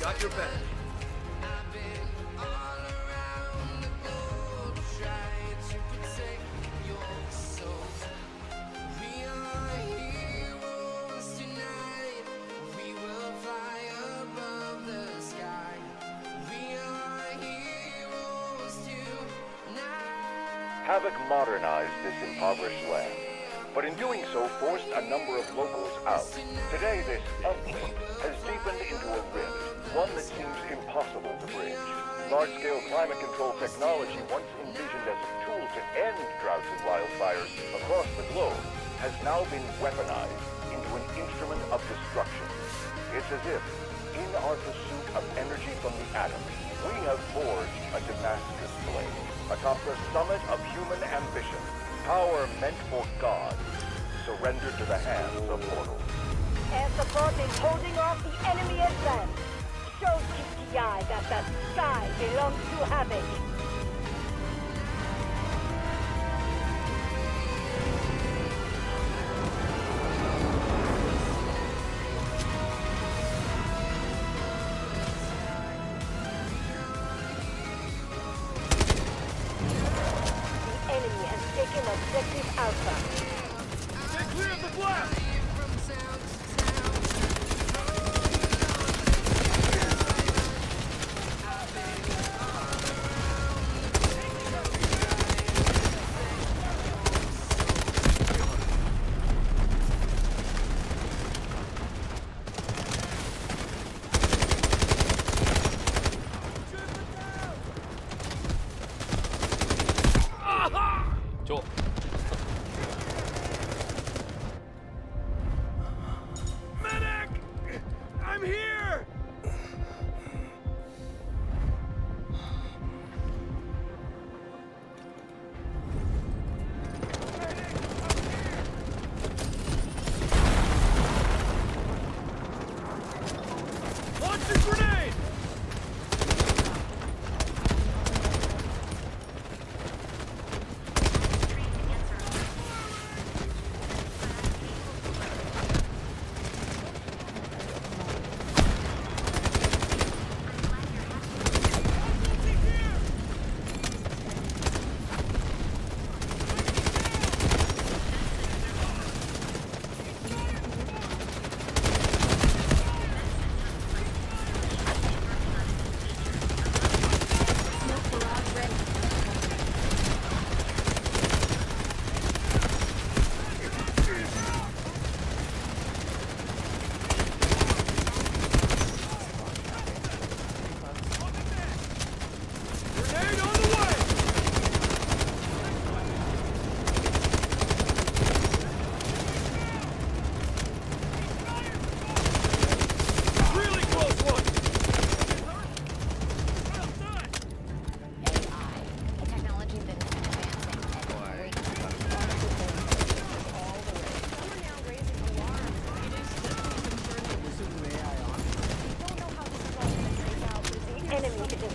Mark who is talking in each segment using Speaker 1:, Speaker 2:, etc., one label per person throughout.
Speaker 1: Got your back.
Speaker 2: Havoc modernized this impoverished land, but in doing so forced a number of locals out. Today this uplift has deepened into a rift, one that seems impossible to bridge. Large-scale climate control technology, once envisioned as a tool to end droughts and wildfires across the globe, has now been weaponized into an instrument of destruction. It's as if, in our pursuit of energy from the atom, we have forged a Damascus blade atop the summit of human ambition, power meant for God, surrendered to the hands of mortals.
Speaker 3: Air support is holding off the enemy advance. Show GTI that the sky belongs to Havoc. Objective Alpha.
Speaker 1: Stay clear of the blast!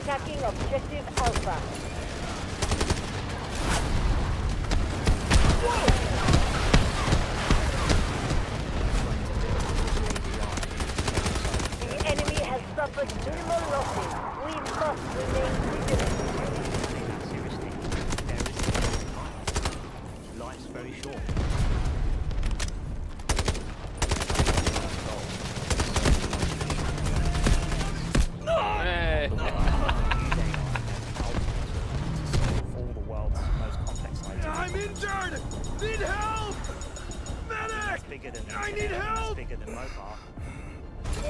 Speaker 3: Attacking Objective Alpha. The enemy has suffered minimal losses. We must remain vigilant.
Speaker 4: Seriously, there is still time. Life's very short.
Speaker 1: Need help! Medic!
Speaker 4: Bigger than
Speaker 1: I need help!
Speaker 4: Bigger than mobile.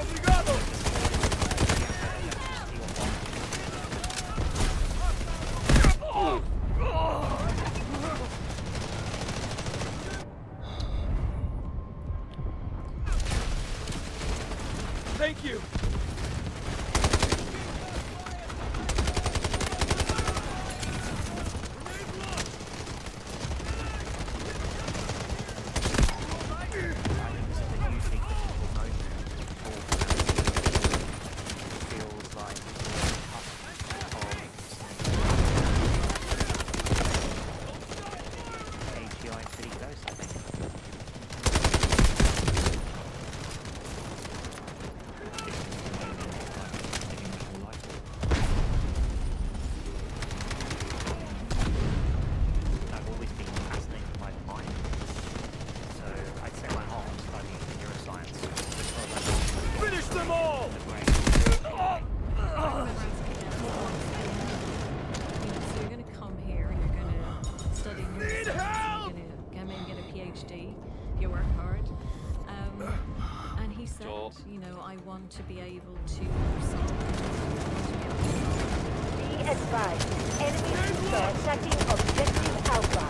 Speaker 1: Obrigado! Thank you!
Speaker 5: And he said,
Speaker 1: Joel.
Speaker 5: you know, I want to be able to solve
Speaker 3: Be advised, enemy troops are attacking objective Alpha.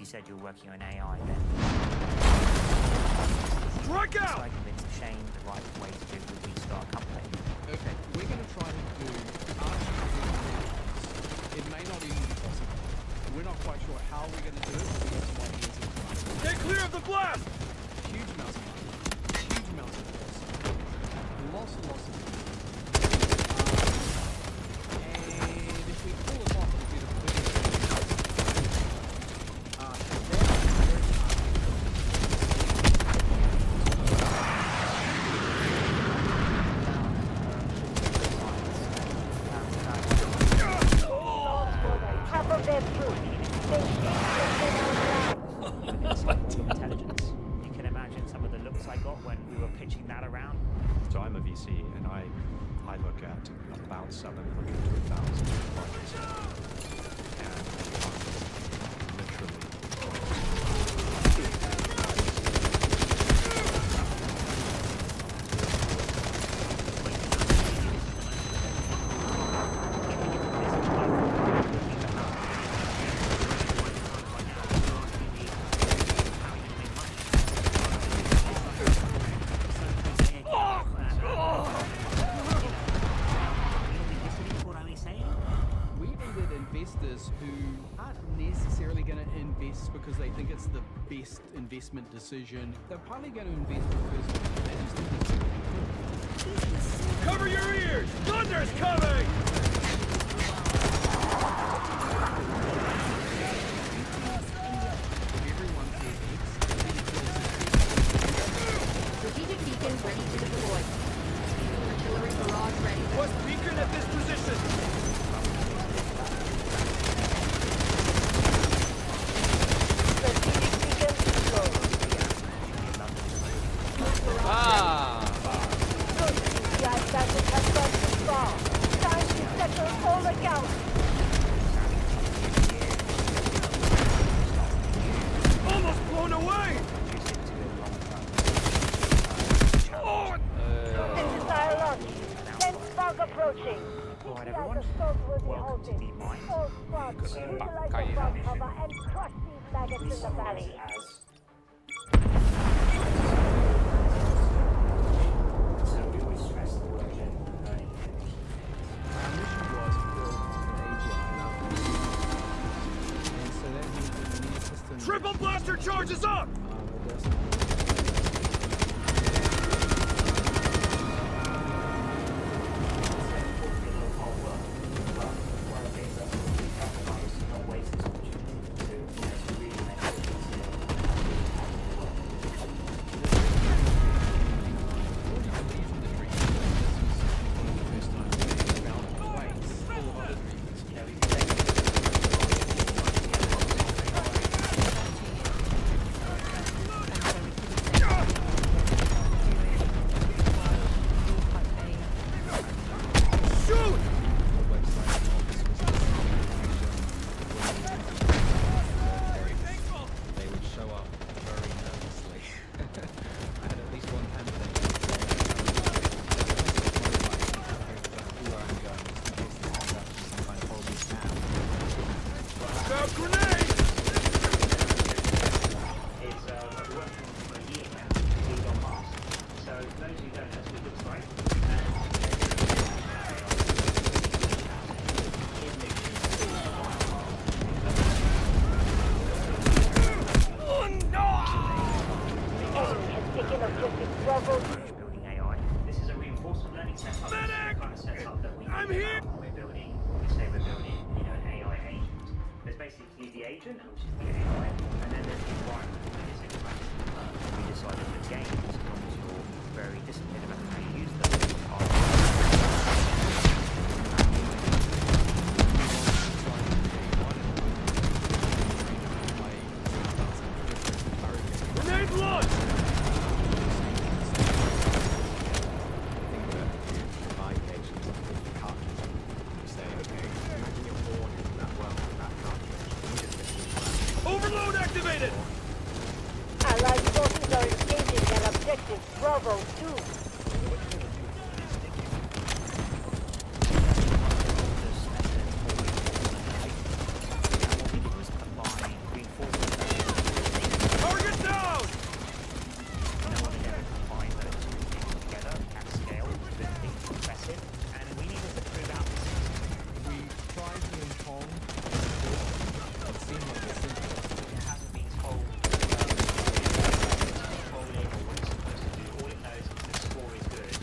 Speaker 4: Said you're working on AI, then
Speaker 1: Strike
Speaker 4: so
Speaker 1: out!
Speaker 4: I convinced Shane the right way to do it would be to start a company.
Speaker 6: Okay, we're going to try to do it may not even be possible. We're not quite sure how we're going to do it, but we have some ideas in mind.
Speaker 1: Get clear of the blast!
Speaker 6: Huge amounts of money, huge amounts of cost, lots and lots of money. And if we pull it off, it'll be the quickest.
Speaker 3: Half of their troops. They
Speaker 4: Intelligence. You can imagine some of the looks I got when we were pitching that around.
Speaker 7: So I'm a VC, and I look at about 700 to 1,000 projects, and literally.
Speaker 6: Who aren't necessarily going to invest because they think it's the best investment decision. They're probably going to invest because they just think it's really good.
Speaker 1: Cover your ears! Thunder's coming!
Speaker 6: Everyone says X.
Speaker 8: Strategic beacon ready to deploy. Artillery barrage ready.
Speaker 1: West beacon at this position! Almost blown away!
Speaker 3: Approaching.
Speaker 4: Alright everyone, welcome to Deep Mine.
Speaker 3: All squads, utilize the front cover and crush these maggots in the valley.
Speaker 4: So we always stress the word early finish.
Speaker 6: Our mission was build an AGI and so that means that the mini system
Speaker 1: Triple blaster charges up!
Speaker 9: we set up this kind of setup that we
Speaker 1: I'm
Speaker 9: think
Speaker 1: here!
Speaker 9: about when we're building, we say we're building, you know, an AI agent. There's basically the agent, which is the AI, and then there's the environment, which is interactive.
Speaker 4: We decided that games, as long as you're very disciplined about how you use them, are
Speaker 1: Grenade launch! Overload activated!
Speaker 3: Allied forces are engaging their objective, Bravo 2.
Speaker 1: Target down!
Speaker 4: no one had ever combined those two things together at scale with things impressive, and we needed to prove out this system.
Speaker 6: We tried to inform it seemed like a simple.
Speaker 4: It hasn't been told controlling or what it's supposed to do. All it knows is the score is good,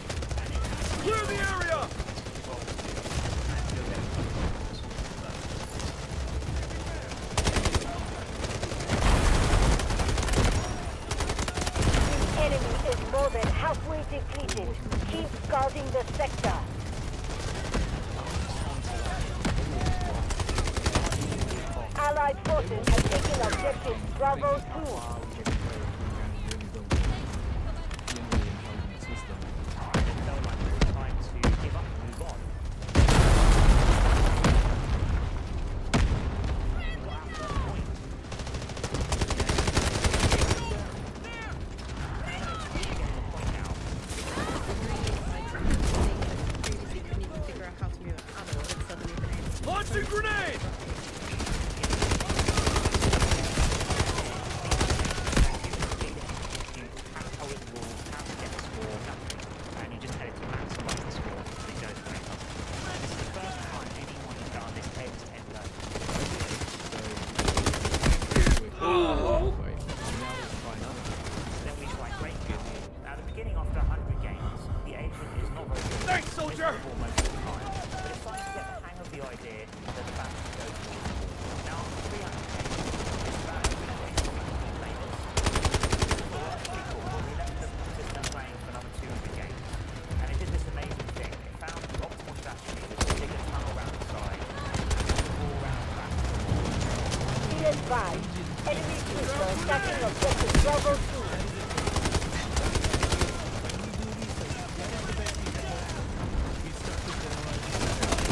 Speaker 4: and it has
Speaker 1: Clear the area!
Speaker 4: evolved to and build it.
Speaker 3: The enemy is more than halfway depleted. Keep guarding the sector. Allied forces have taken objective Bravo 2.
Speaker 4: And it felt like it was time to give up and move on. We got out to that point.
Speaker 8: Previously couldn't even figure out how to move an ammo, and suddenly been able to.
Speaker 1: Launching grenade!
Speaker 4: How it will, how to get the score, nothing. And you just had it to maximize the score so it goes great. This is the first time anyone has done this head-to-head learning. Then we try great good. At the beginning, after 100 games, the agent is not very good.
Speaker 1: Thanks, soldier!
Speaker 4: Miserable most of the time. But it's starting to get the hang of the idea that the battle goes towards the wall. Now, after 300 games, this battle is going to be famous. For a lot of people, we left the system playing for another 200 games. And it did this amazing thing. It found the optimal strategy was to dig a tunnel around the side and all around the back.
Speaker 3: Be advised, enemy troops are attacking objective Bravo 2.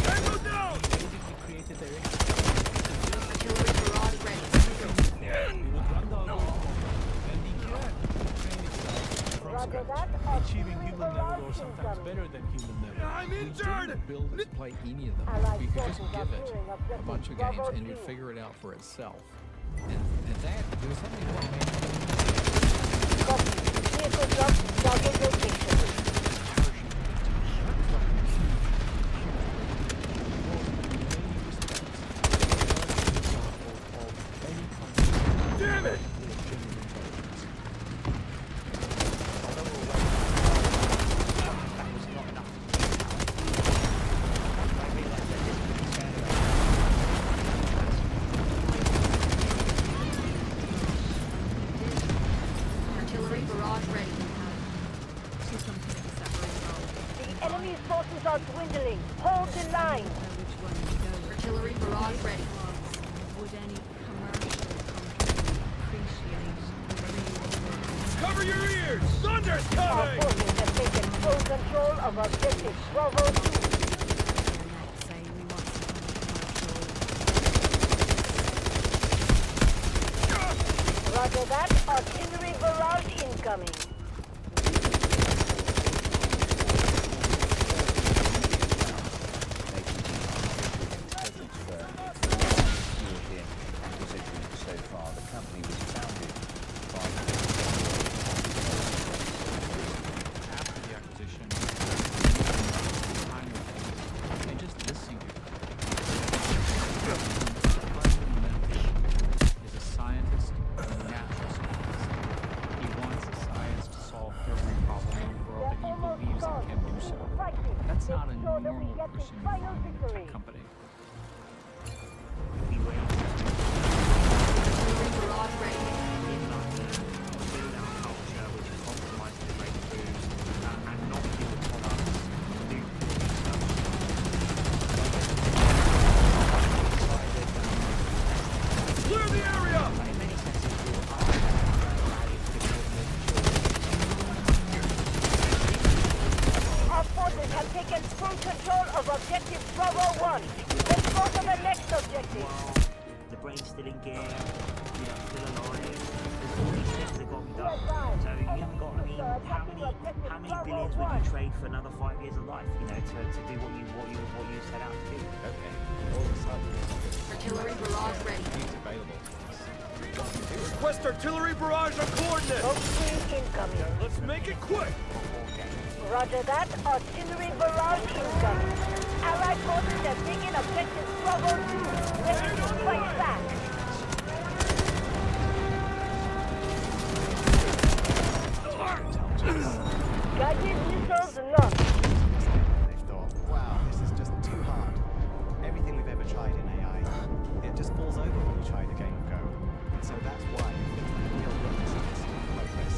Speaker 1: Tango down!
Speaker 8: Artillery barrage ready.
Speaker 3: Roger that,
Speaker 6: Achieving
Speaker 3: artillery
Speaker 6: human level
Speaker 3: barrage
Speaker 6: or sometimes
Speaker 3: incoming.
Speaker 6: better than human level.
Speaker 1: I'm
Speaker 6: We didn't
Speaker 1: injured!
Speaker 6: build it to play any of them.
Speaker 3: Allied
Speaker 6: We could just
Speaker 3: forces are
Speaker 6: give it
Speaker 3: clearing
Speaker 6: a
Speaker 3: objective
Speaker 6: bunch of
Speaker 3: Bravo
Speaker 6: games and it would
Speaker 3: 2.
Speaker 6: figure it out for itself. And that, there was something about
Speaker 3: Copy. Vehicle drop, target location.
Speaker 1: Damn it!
Speaker 4: That was not enough. I realized that this was
Speaker 8: Artillery barrage ready.
Speaker 5: Two completely separate roles.
Speaker 3: The enemy's forces are dwindling. Hold the line.
Speaker 5: Know which one to go with.
Speaker 8: Artillery barrage ready.
Speaker 5: Would any commercial company appreciate the real
Speaker 1: Cover your ears! Thunder's
Speaker 3: Our
Speaker 1: coming!
Speaker 3: forces have taken full control of objective Bravo 2.
Speaker 5: let's say we want some commercial.
Speaker 3: Roger that, artillery barrage incoming.
Speaker 2: European acquisitions so far. The company was founded by
Speaker 7: After the acquisition, time they just listen to you. Is a scientist, a natural scientist. He wants a science
Speaker 6: That's not a
Speaker 3: Make sure that we
Speaker 6: normal
Speaker 3: get the
Speaker 6: person
Speaker 3: final
Speaker 6: from a
Speaker 3: victory.
Speaker 6: tech company.
Speaker 4: We wait
Speaker 8: Artillery barrage ready.
Speaker 4: in London, build our culture, which is optimized for breakthroughs, and not give the products new stuff.
Speaker 1: Clear the area!
Speaker 4: In many senses, we will ask to build more
Speaker 3: Our forces have taken full control of objective Bravo 1. Let's go to the next objective.
Speaker 4: while the brain's still in gear, still alive. There's all these things that got to be done. So you haven't got, I mean, how many billions would you trade for another 5 years of life, to do what you set out to do?
Speaker 10: Okay, all of a sudden,
Speaker 8: Artillery barrage ready.
Speaker 10: it's available.
Speaker 1: Request artillery barrage on coordinates!
Speaker 3: Smoke screen incoming.
Speaker 1: Let's make it quick!
Speaker 3: Roger that. Artillery barrage incoming. Allied forces have taken objective Bravo 2. Ready to fight back. Guided missiles launched.
Speaker 10: They've thought, wow, this is just too hard. Everything we've ever tried in AI, it just falls over when you try the game of Go. And so that's why it's like real renaissance progress.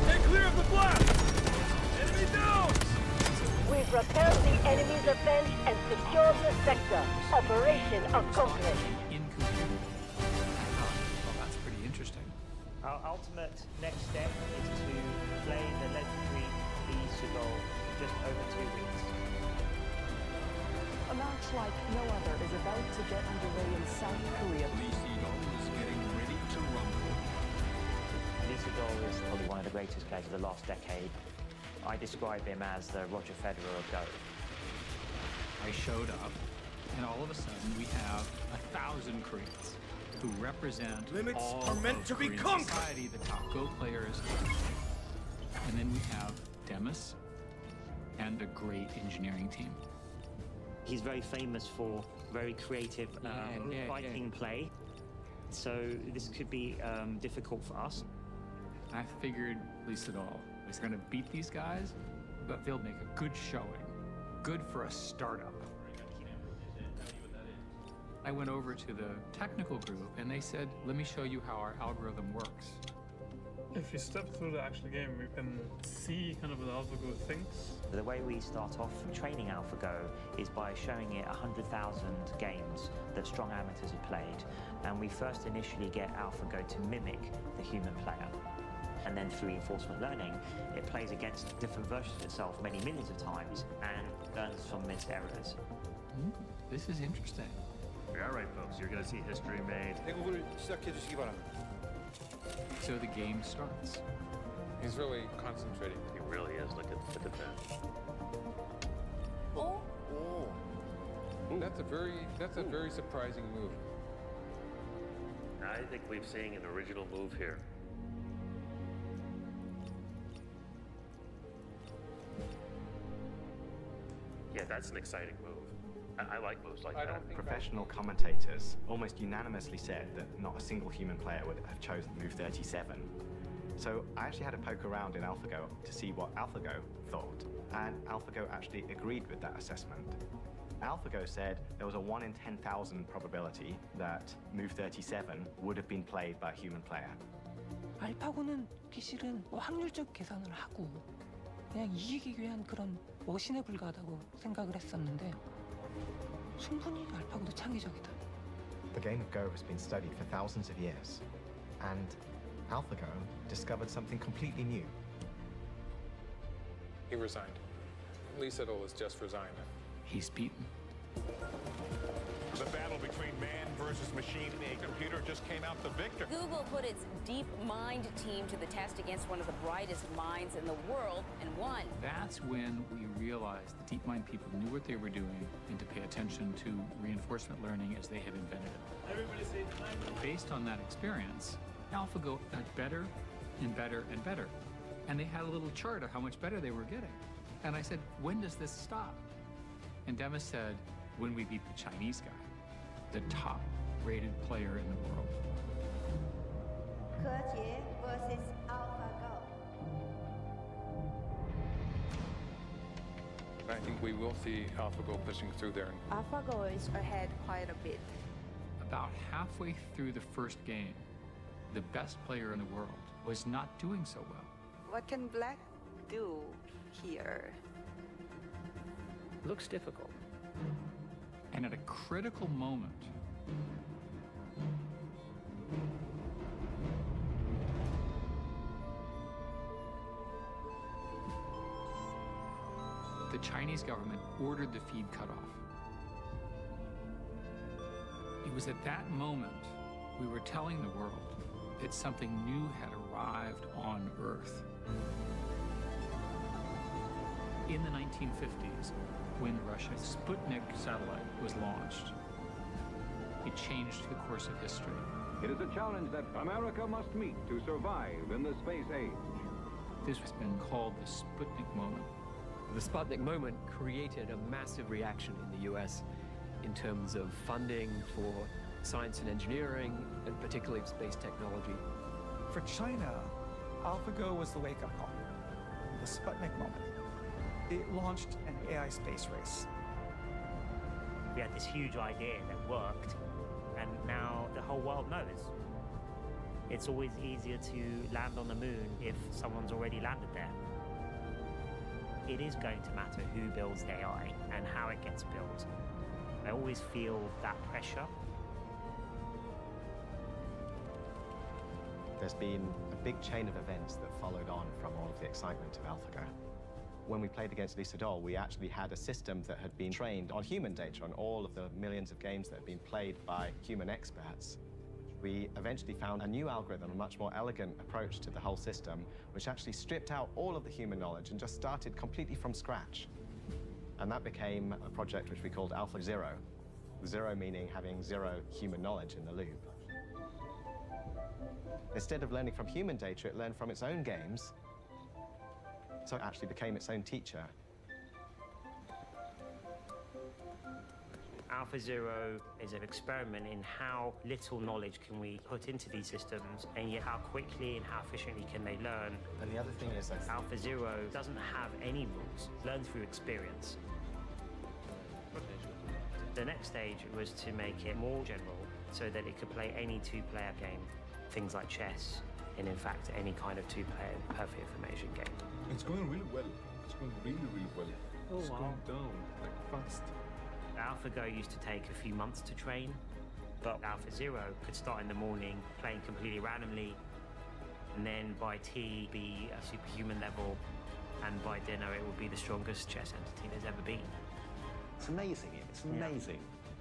Speaker 1: Stay clear of the blast! Enemy down!
Speaker 3: We've repelled the enemy's offense and secured the sector. Operation accomplished.
Speaker 6: In computer. Well, that's pretty interesting.
Speaker 4: Our ultimate next step is to play the legendary Lee Sedol in just over 2 weeks.
Speaker 11: A match like no other is about to get underway in South Korea.
Speaker 7: Lee Sedol is getting ready to rumble.
Speaker 4: Lee Sedol is probably one of the greatest players of the last decade. I describe him as the Roger Federer of Go.
Speaker 6: I showed up, and all of a sudden we have 1,000 Koreans who represent
Speaker 1: Limits
Speaker 6: all
Speaker 1: are meant
Speaker 6: of
Speaker 1: to be
Speaker 6: Korean
Speaker 1: conquered.
Speaker 6: society, the top Go players. And then we have Demis and a great engineering team.
Speaker 4: He's very famous for very creative fighting play. So this could be difficult for us.
Speaker 6: I figured Lee Sedol is going to beat these guys, but they'll make a good showing. Good for a startup. I went over to the technical group and they said, let me show you how our algorithm works.
Speaker 12: If you step through the actual game, you can see kind of what AlphaGo thinks.
Speaker 4: The way we start off training AlphaGo is by showing it 100,000 games that strong amateurs have played. And we first initially get AlphaGo to mimic the human player. And then through reinforcement learning, it plays against different versions of itself many millions of times and learns from its errors.
Speaker 6: This is interesting.
Speaker 13: All right, folks, you're going to see history made.
Speaker 6: So the game starts.
Speaker 13: He's really concentrating. He really is. Look at that.
Speaker 5: Oh,
Speaker 13: That's a very surprising move. I think we've seen an original move here. Yeah, that's an exciting move. I like moves like that.
Speaker 10: Professional commentators almost unanimously said that not a single human player would have chosen move 37. So I actually had to poke around in AlphaGo to see what AlphaGo thought, and AlphaGo actually agreed with that assessment. AlphaGo said there was a 1 in 10,000 probability that move 37 would have been played by a human player.
Speaker 11: 알파고는 실은 확률적 계산을 하고 그냥 이기기 위한 그런 머신에 불과하다고 생각을 했었는데 충분히 알파고도 창의적이다.
Speaker 10: The game of Go has been studied for thousands of years, and AlphaGo discovered something completely new.
Speaker 13: He resigned. Lee Sedol has just resigned.
Speaker 6: He's beaten.
Speaker 1: The battle between man versus machine and a computer just came out the victor.
Speaker 5: Google put its DeepMind team to the test against one of the brightest minds in the world and won.
Speaker 6: That's when we realized the DeepMind people knew what they were doing and to pay attention to reinforcement learning as they had invented it. Based on that experience, AlphaGo got better and better and better. And they had a little chart of how much better they were getting. And I said, when does this stop? And Demis said, when we beat the Chinese guy, the top rated player in the world.
Speaker 3: Corsair versus AlphaGo.
Speaker 14: I think we will see AlphaGo pushing through there.
Speaker 15: AlphaGo is ahead quite a bit.
Speaker 16: About halfway through the first game, the best player in the world was not doing so well.
Speaker 15: What can Black do here?
Speaker 4: Looks difficult.
Speaker 16: And at a critical moment, the Chinese government ordered the feed cut off. It was at that moment we were telling the world that something new had arrived on Earth. In the 1950s, when Russia's Sputnik satellite was launched, it changed the course of history.
Speaker 17: It is a challenge that America must meet to survive in the space age.
Speaker 16: This has been called the Sputnik moment.
Speaker 18: The Sputnik moment created a massive reaction in the US in terms of funding for science and engineering, and particularly space technology.
Speaker 19: For China, AlphaGo was the wake-up call, the Sputnik moment. It launched an AI space race.
Speaker 4: We had this huge idea that worked, and now the whole world knows. It's always easier to land on the moon if someone's already landed there. It is going to matter who builds the AI and how it gets built. I always feel that pressure.
Speaker 10: There's been a big chain of events that followed on from all of the excitement of AlphaGo. When we played against Lisa Doll, we actually had a system that had been trained on human data, on all of the millions of games that had been played by human experts. We eventually found a new algorithm, a much more elegant approach to the whole system, which actually stripped out all of the human knowledge and just started completely from scratch. And that became a project which we called AlphaZero. Zero meaning having zero human knowledge in the loop. Instead of learning from human data, it learned from its own games, so it actually became its own teacher.
Speaker 4: AlphaZero is an experiment in how little knowledge can we put into these systems, and yet how quickly and how efficiently can they learn.
Speaker 10: And the other thing is that
Speaker 4: AlphaZero doesn't have any rules. Learn through experience. The next stage was to make it more general so that it could play any two-player game, things like chess, and in fact any kind of two-player perfect information game.
Speaker 20: It's going really well. It's going really, really well.
Speaker 12: Oh,
Speaker 20: it's
Speaker 12: wow.
Speaker 20: going down like fast.
Speaker 4: AlphaGo used to take a few months to train, but AlphaZero could start in the morning playing completely randomly, and then by tea be a superhuman level, and by dinner it would be the strongest chess entity there's ever been.
Speaker 21: It's amazing. It's amazing.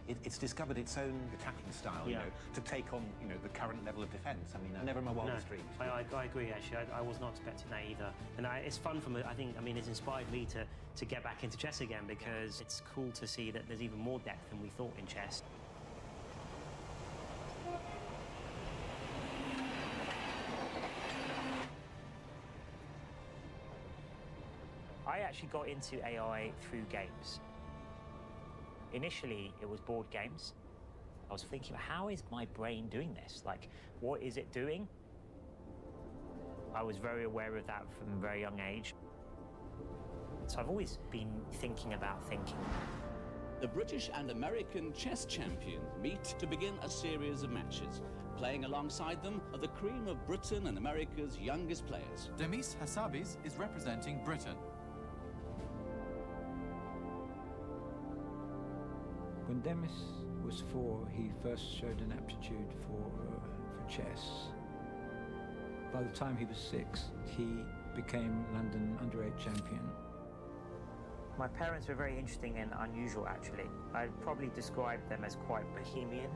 Speaker 21: It's discovered its own attacking style, you know, to take on, you know, the current level of defence. I mean, never in my wildest dreams.
Speaker 4: I agree, actually. I was not expecting that either. And it's fun from, it's inspired me to get back into chess again, because it's cool to see that there's even more depth than we thought in chess. I actually got into AI through games. Initially, it was board games. I was thinking, how is my brain doing this? Like, what is it doing? I was very aware of that from a very young age. So I've always been thinking about thinking.
Speaker 22: The British and American chess champions meet to begin a series of matches. Playing alongside them are the cream of Britain and America's youngest players.
Speaker 23: Demis Hassabis is representing Britain.
Speaker 24: When Demis was 4, he first showed an aptitude for chess. By the time he was 6, he became London under-8 champion.
Speaker 4: My parents were very interesting and unusual, actually. I'd probably describe them as quite bohemian.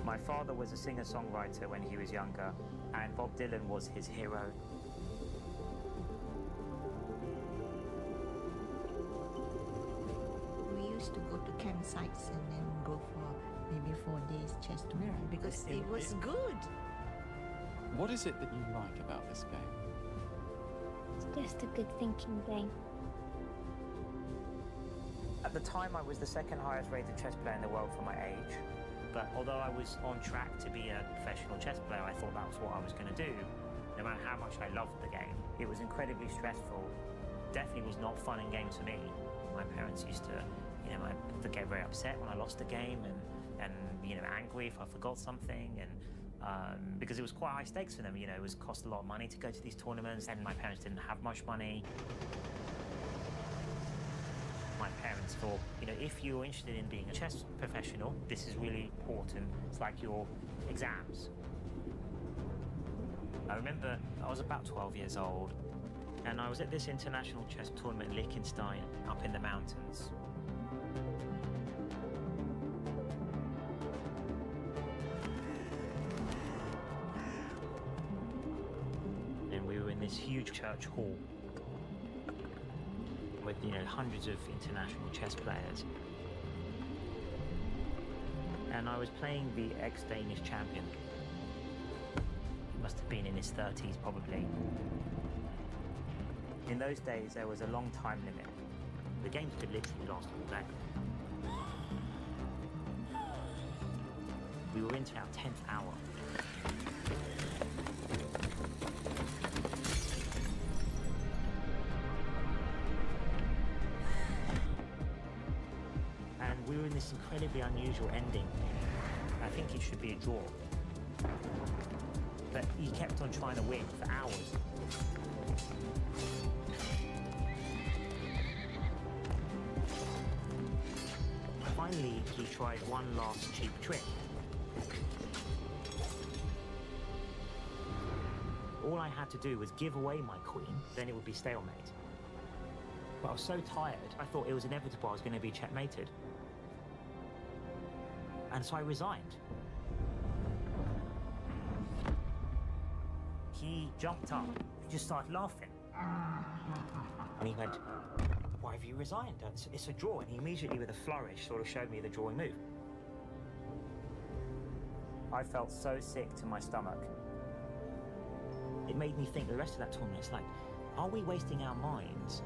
Speaker 4: My father was a singer-songwriter when he was younger, and Bob Dylan was his hero.
Speaker 25: Used to go to campsites and then go for maybe 4 days chess tournament because it was good.
Speaker 23: What is it that you like about this game?
Speaker 26: It's just a good thinking game.
Speaker 4: At the time, I was the second highest rated chess player in the world for my age. But although I was on track to be a professional chess player, I thought that was what I was going to do. No matter how much I loved the game, it was incredibly stressful. definitely was not fun and games for me. My parents used to, to get very upset when I lost a game and angry if I forgot something, and because it was quite high stakes for them. It was cost a lot of money to go to these tournaments, and my parents didn't have much money. My parents thought, if you're interested in being a chess professional, this is really important. It's like your exams. I remember I was about 12 years old, and I was at this international chess tournament in Liechtenstein, up in the mountains. And we were in this huge church hall with, hundreds of international chess players. And I was playing the ex-Danish champion. He must have been in his 30s, probably. In those days, there was a long time limit. The games could literally last all day. We were into our 10th hour. And we were in this incredibly unusual ending. I think it should be a draw. But he kept on trying to win for hours. Finally, he tried one last cheap trick. All I had to do was give away my queen, then it would be stalemate. But I was so tired, I thought it was inevitable I was going to be checkmated. And so I resigned. He jumped up, he just started laughing. And he went, "Why have you resigned? It's a draw." And he immediately, with a flourish, sort of showed me the drawing move. I felt so sick to my stomach. It made me think the rest of that tournament, it's like, are we wasting our minds?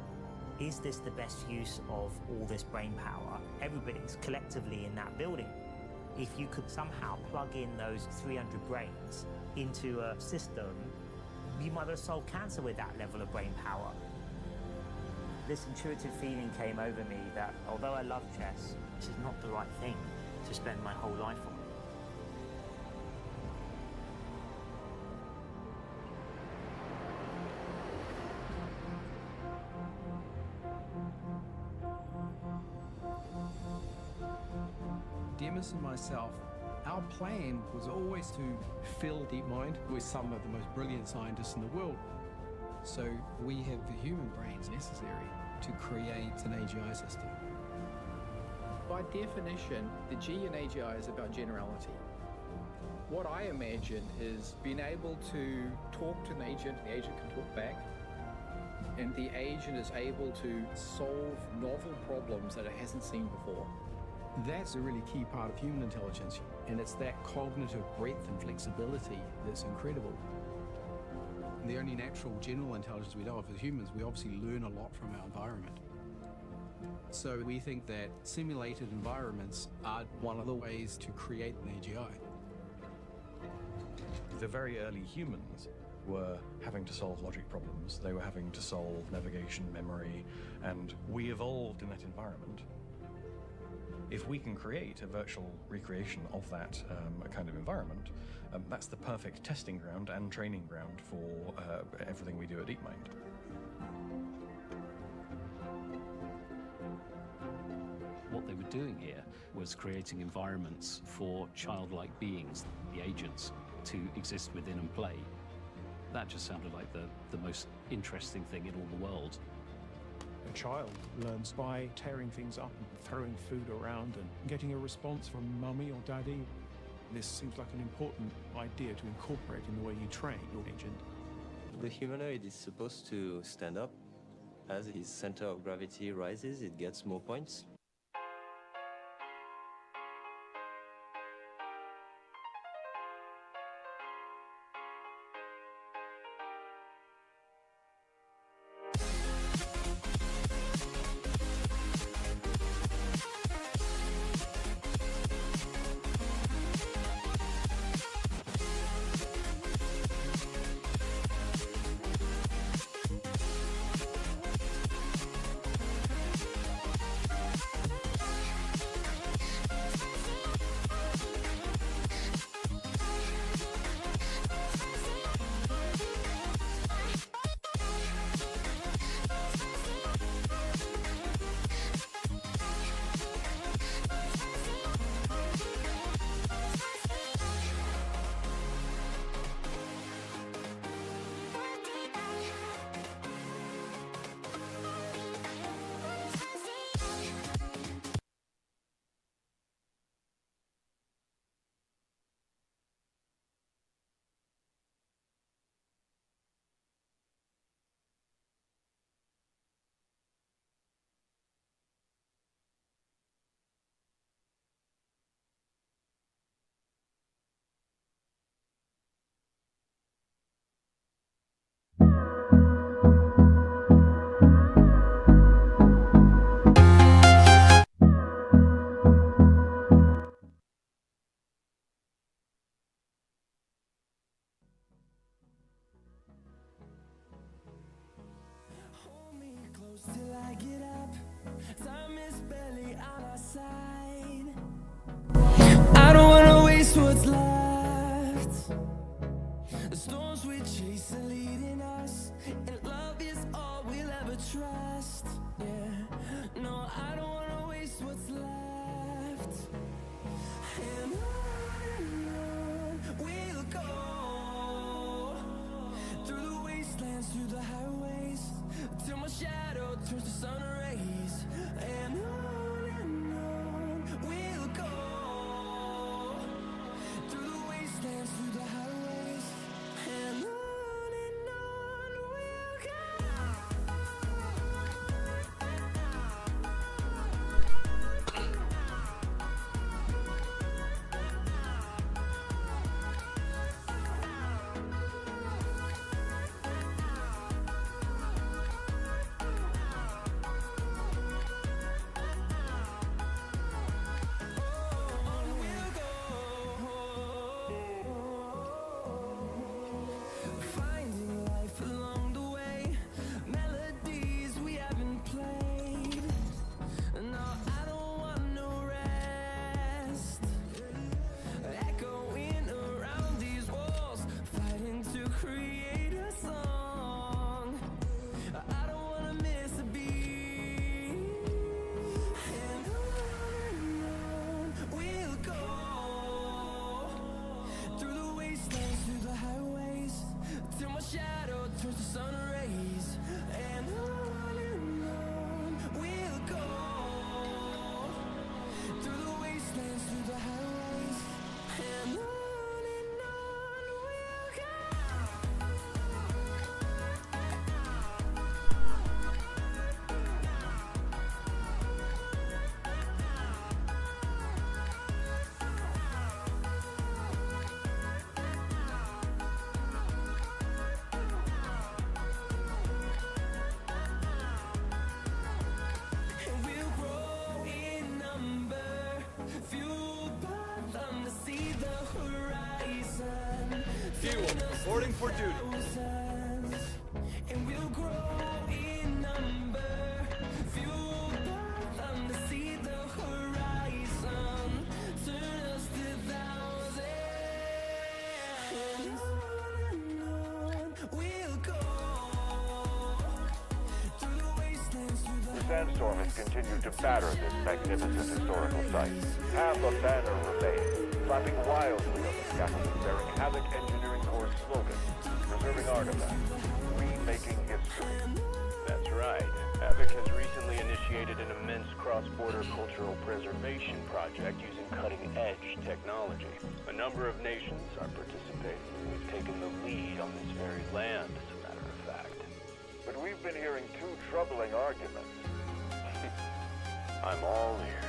Speaker 4: Is this the best use of all this brain power? Everybody's collectively in that building. If you could somehow plug in those 300 brains into a system, you might have solved cancer with that level of brain power. This intuitive feeling came over me that although I love chess, this is not the right thing to spend my whole life on.
Speaker 6: Demis and myself, our plan was always to fill DeepMind with some of the most brilliant scientists in the world. So we have the human brains necessary to create an AGI system. By definition, the G in AGI is about generality. What I imagine is being able to talk to an agent, the agent can talk back, and the agent is able to solve novel problems that it hasn't seen before. That's a really key part of human intelligence, and it's that cognitive breadth and flexibility that's incredible. The only natural general intelligence we know of as humans, we obviously learn a lot from our environment. So we think that simulated environments are one of the ways to create an AGI.
Speaker 2: The very early humans were having to solve logic problems. They were having to solve navigation, memory, and we evolved in that environment. If we can create a virtual recreation of that kind of environment, that's the perfect testing ground and training ground for everything we do at DeepMind.
Speaker 7: What they were doing here was creating environments for childlike beings, the agents, to exist within and play. That just sounded like the most interesting thing in all the world.
Speaker 8: A child learns by tearing things up and throwing food around and getting a response from mummy or daddy. This seems like an important idea to incorporate in the way you train your agent.
Speaker 9: The humanoid is supposed to stand up. As his center of gravity rises, it gets more points.
Speaker 1: I don't wanna waste what's left. The storms we chase are leading us, and love is all we'll ever trust. Yeah, no, I don't wanna waste what's left. And on we'll go, through the wastelands, through the highways, till my shadow turns to sun rays. And on we'll go, through the wastelands, through the highways, and on we'll go. Finding life along the way, melodies we haven't played. No, I don't want no rest. Echoing around these walls, fighting to create a song. I don't wanna miss a beat. And on we'll go, through the wastelands, through the highways, till my shadow turns to sun rays. And on we'll go, through the wastelands, through the highways, and on we'll go. And we'll grow in number, fueled by them to see the horizon.
Speaker 3: Fuel, reporting for duty.
Speaker 1: Thousands. And we'll grow in number, fueled by them to see the horizon. Turn us to thousands. And on we'll go, through the wastelands, through the
Speaker 5: The sandstorm has continued to batter this magnificent historical site. Half a banner remains, flapping wildly on the scaffolding, bearing Havoc Engineering Corps' slogan, preserving artifacts, remaking history.
Speaker 11: That's right. Havoc has recently initiated an immense cross-border cultural preservation project using cutting-edge technology. A number of nations are participating. We've taken the lead on this very land, as a matter of fact.
Speaker 5: But we've been hearing two troubling arguments.
Speaker 11: I'm all ears.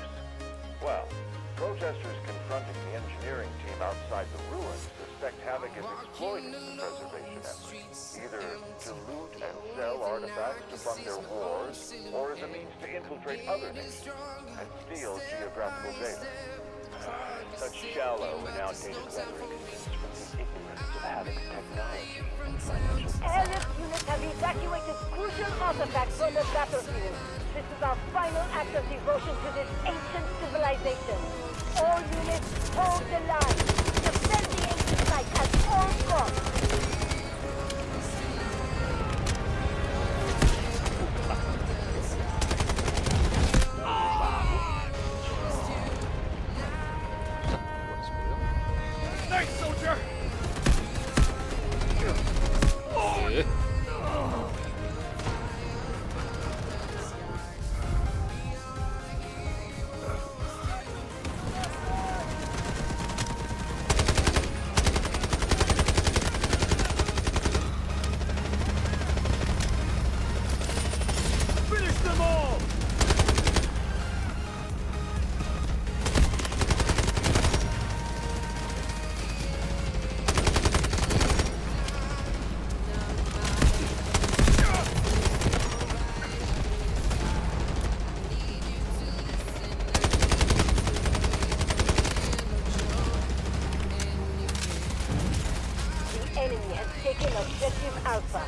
Speaker 5: Well, protesters confronting the engineering team outside the ruins suspect Havoc is exploiting the preservation efforts, either to loot and sell artifacts to fund their wars, or as a means to infiltrate other nations and steal geographical data.
Speaker 11: Such shallow and outdated rhetoric is from the ignorance of Havoc's technology and financial
Speaker 13: Airlift units have evacuated crucial artifacts from the battlefield. This is our final act of devotion to this ancient civilization. All units, hold the line. Defend the ancient site at all costs.
Speaker 3: Nice, soldier! Finish them all!
Speaker 13: The enemy has taken objective Alpha.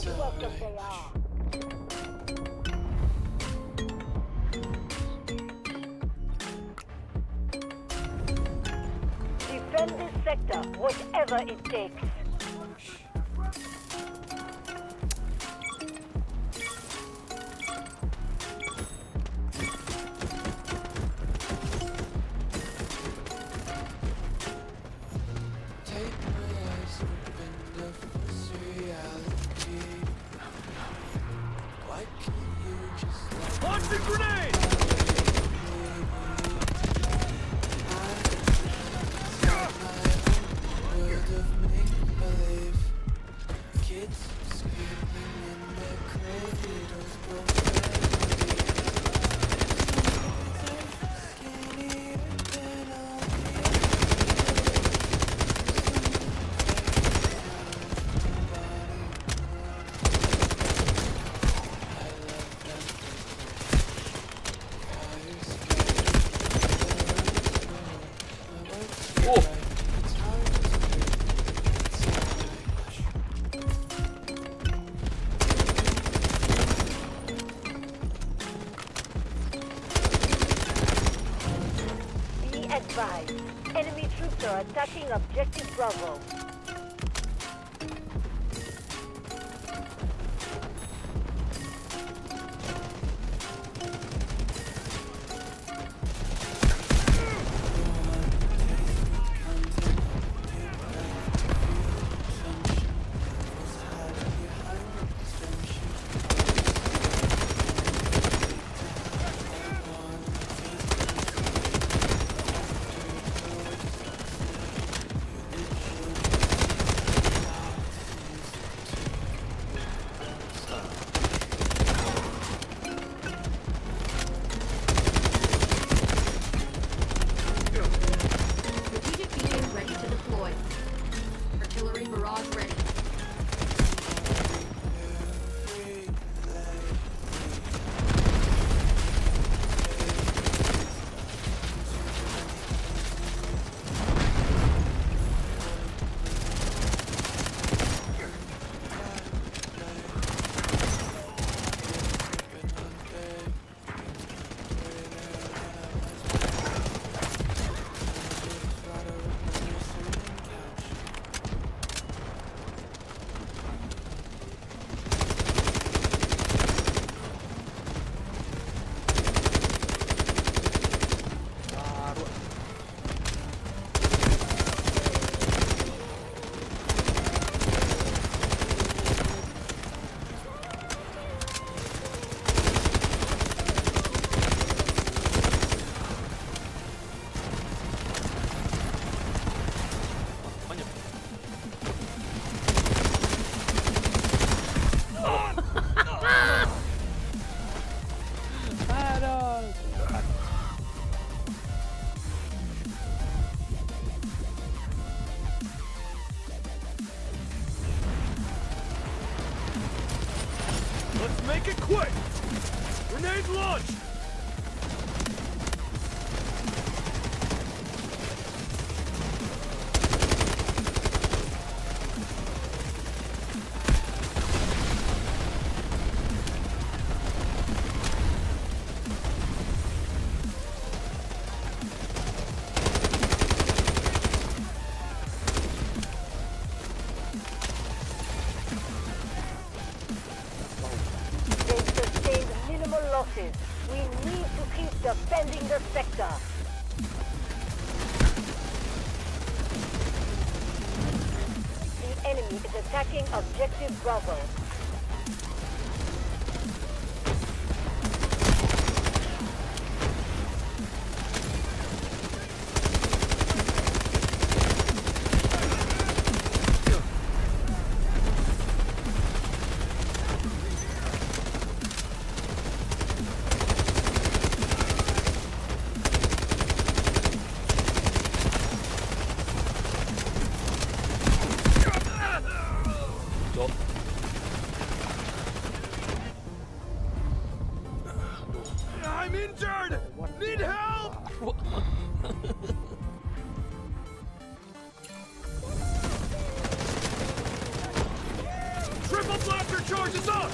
Speaker 13: welcome they are. Defend this sector, whatever it takes.
Speaker 3: Launch the grenade!
Speaker 13: Advised. Enemy troops are attacking Objective Bravo.
Speaker 3: Let's make it quick! Grenade launch!
Speaker 13: We need to keep defending the sector. The enemy is attacking Objective Bravo.
Speaker 3: Triple blaster charges up!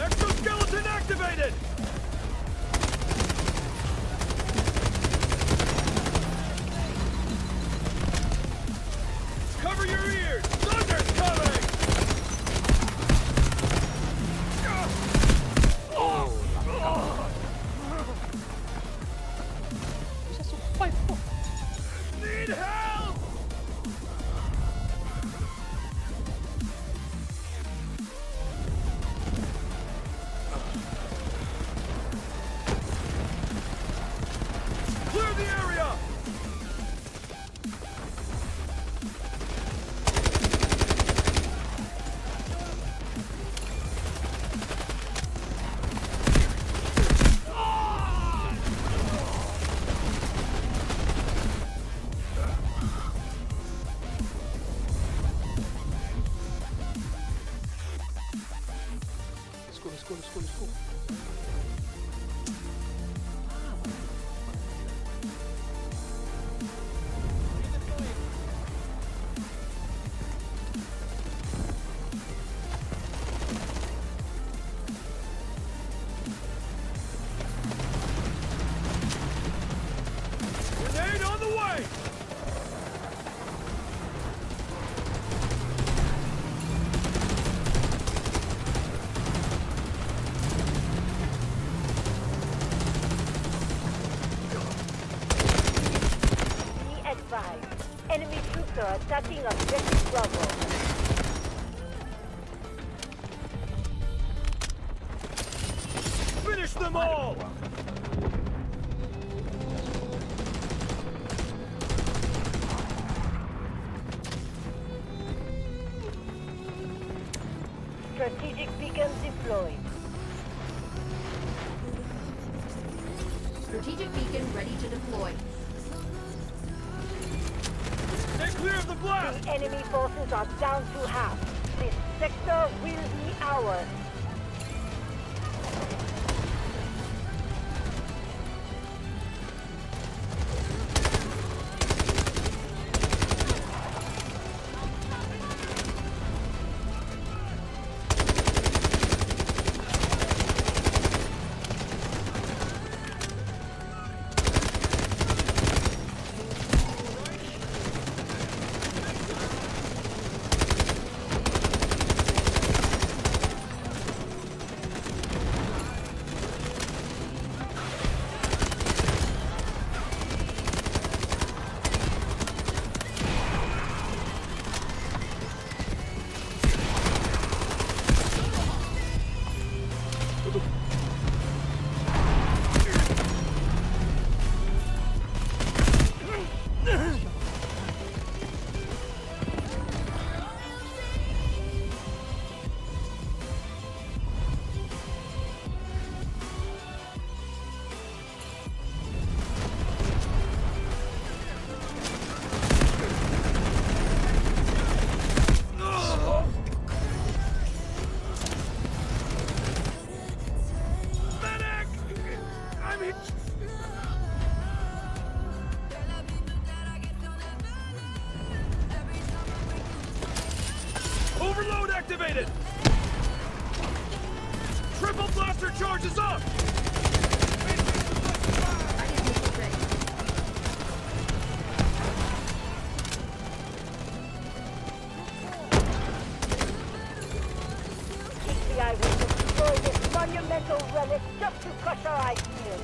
Speaker 3: Exoskeleton activated! Cover your ears! Thunder's coming! Need help! Clear the area!
Speaker 23: Let's go.
Speaker 3: Grenade on the way!
Speaker 13: Be advised. Enemy troops are attacking objective Bravo.
Speaker 3: Finish them all!
Speaker 13: Strategic beacon deployed.
Speaker 14: Strategic beacon ready to deploy.
Speaker 3: Stay clear of the blast!
Speaker 13: The enemy forces are down to half. This sector will be ours.
Speaker 3: Overload activated! Triple blaster charges up!
Speaker 13: TCI will destroy this monumental relic just to crush our ideas.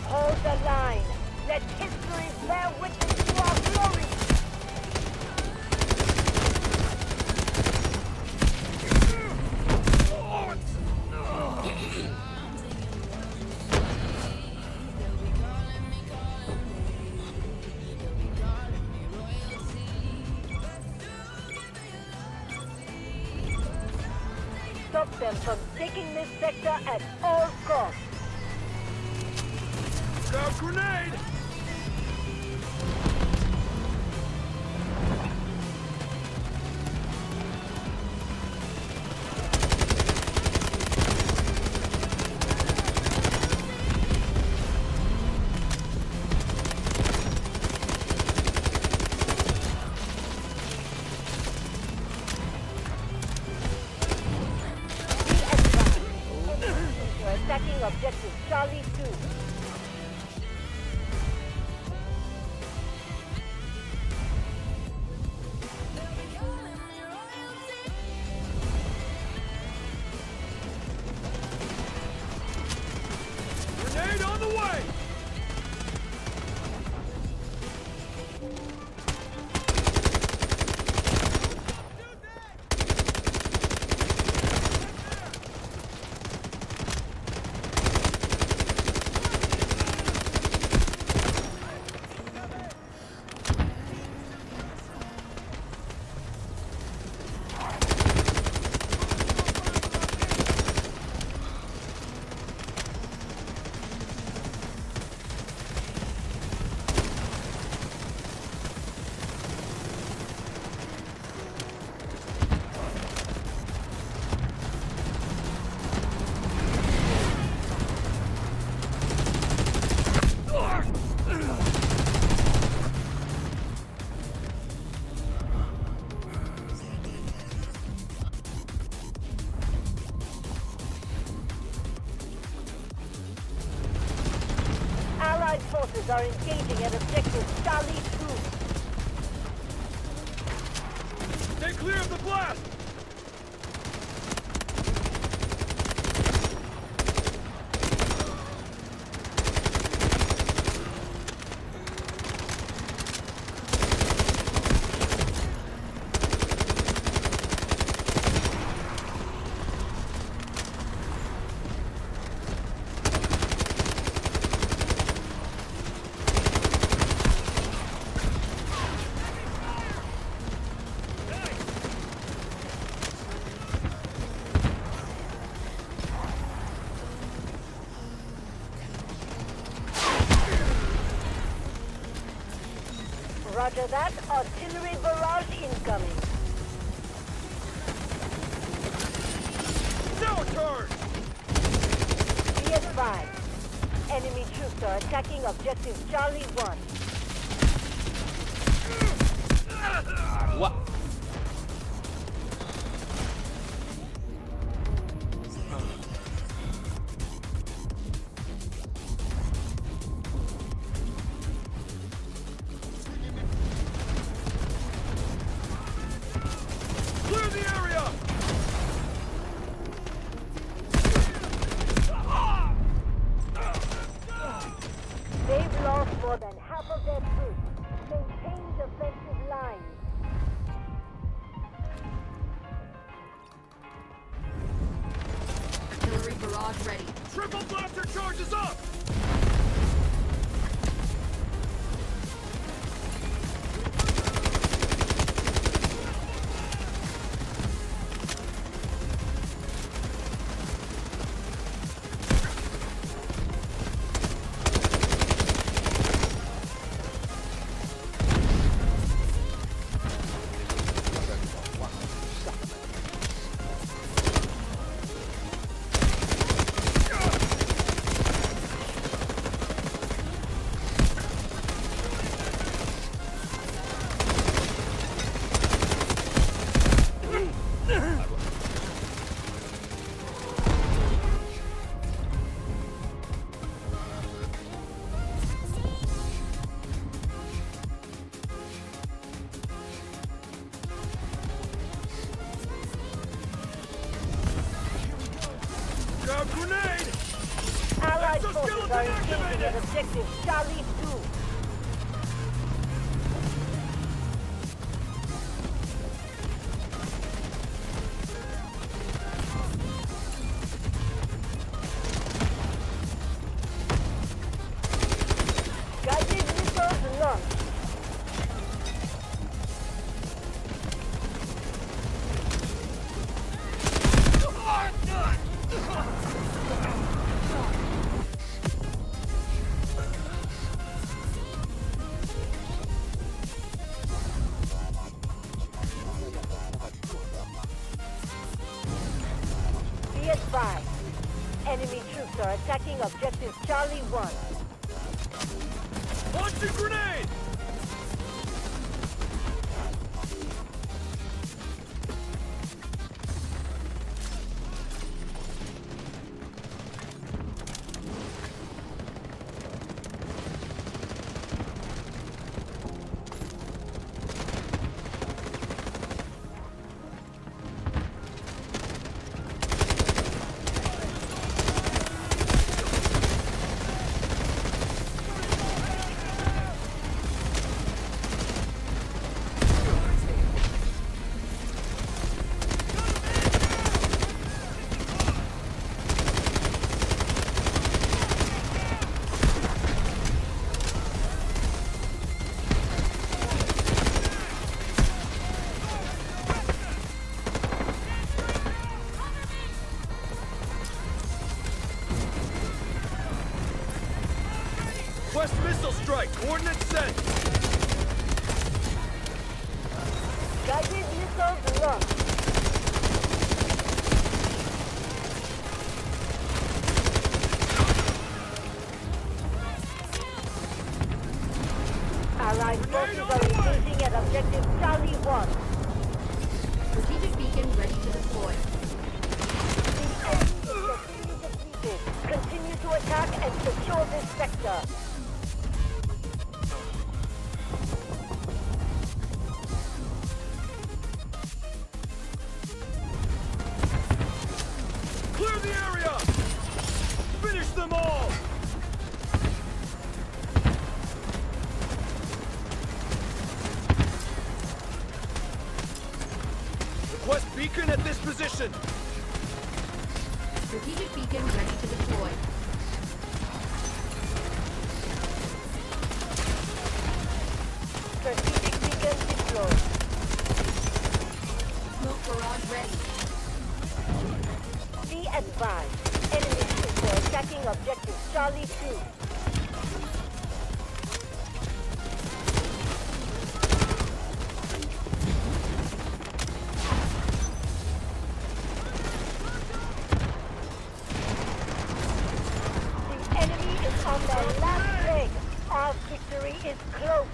Speaker 13: Hold the line. Let history bear witness to our glory. Stop them from taking this sector at all costs.
Speaker 3: Grab grenade!
Speaker 13: Allied forces are engaging at objective Charlie 2.
Speaker 3: Stay clear of the blast!
Speaker 13: Roger that. Artillery barrage incoming.
Speaker 3: Now turn!
Speaker 13: Be advised. Enemy troops are attacking objective Charlie 1.
Speaker 23: What?
Speaker 3: Clear the area!
Speaker 13: They've lost more than half of their troops. Maintain defensive lines.
Speaker 14: Artillery barrage ready.
Speaker 3: Triple blaster charges up! Grab grenade!
Speaker 13: Allied forces
Speaker 3: Exoskeleton
Speaker 13: are engaging
Speaker 3: activated!
Speaker 13: at objective Charlie 2. Guided missiles launched. Be advised. Enemy troops are attacking objective Charlie 1.
Speaker 3: Launching grenade! West missile strike! Coordinates set!
Speaker 13: Guided missiles launched. Allied forces are engaging at objective Charlie 1.
Speaker 14: Strategic beacon ready to deploy.
Speaker 13: The enemy is defeated. Continue to attack and secure this sector.
Speaker 3: Request beacon at this position.
Speaker 14: Strategic beacon ready to deploy.
Speaker 13: Strategic beacon deployed.
Speaker 14: Smoke barrage ready.
Speaker 13: Be advised. Enemy troops are attacking objective Charlie 2. The enemy is on their last leg. Our victory is close.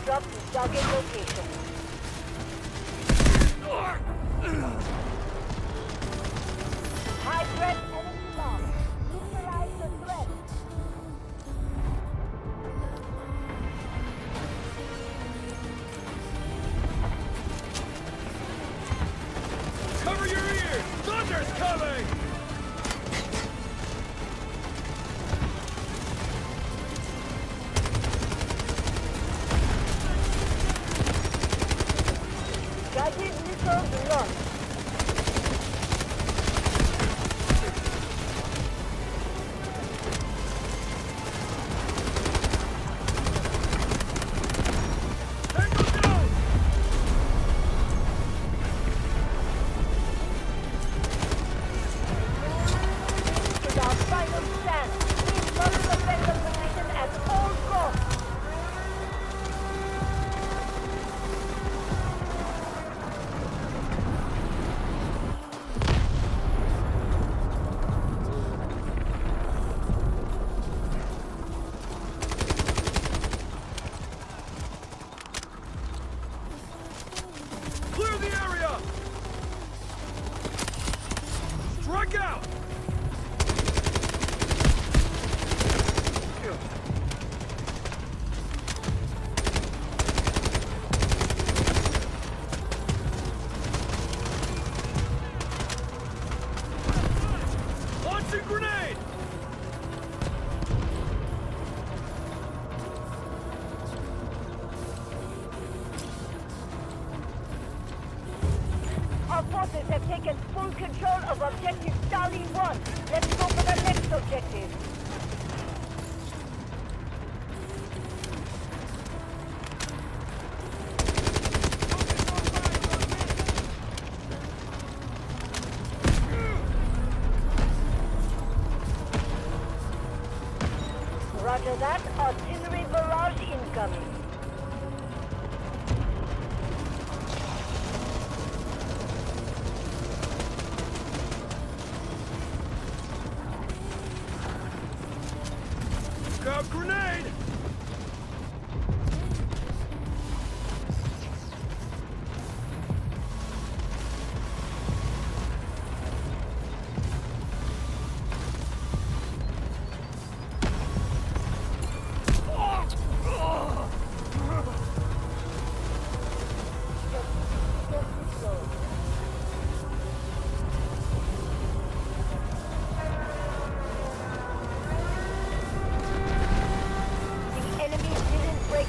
Speaker 13: Drop to target location. High threat enemy lost. Neutralize the threat.
Speaker 3: Cover your ears! Thunder's coming!
Speaker 13: Guided missiles launched. This is our final stand. We must defend the position at all costs.
Speaker 3: Clear the area! Strike out! Launching grenade!
Speaker 13: Our forces have taken full control of objective Charlie 1. Let's go for the next objective. Roger that. Artillery barrage incoming.
Speaker 3: Scout grenade!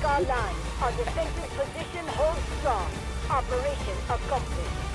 Speaker 3: Our line. Our defensive position holds strong. Operation accomplished.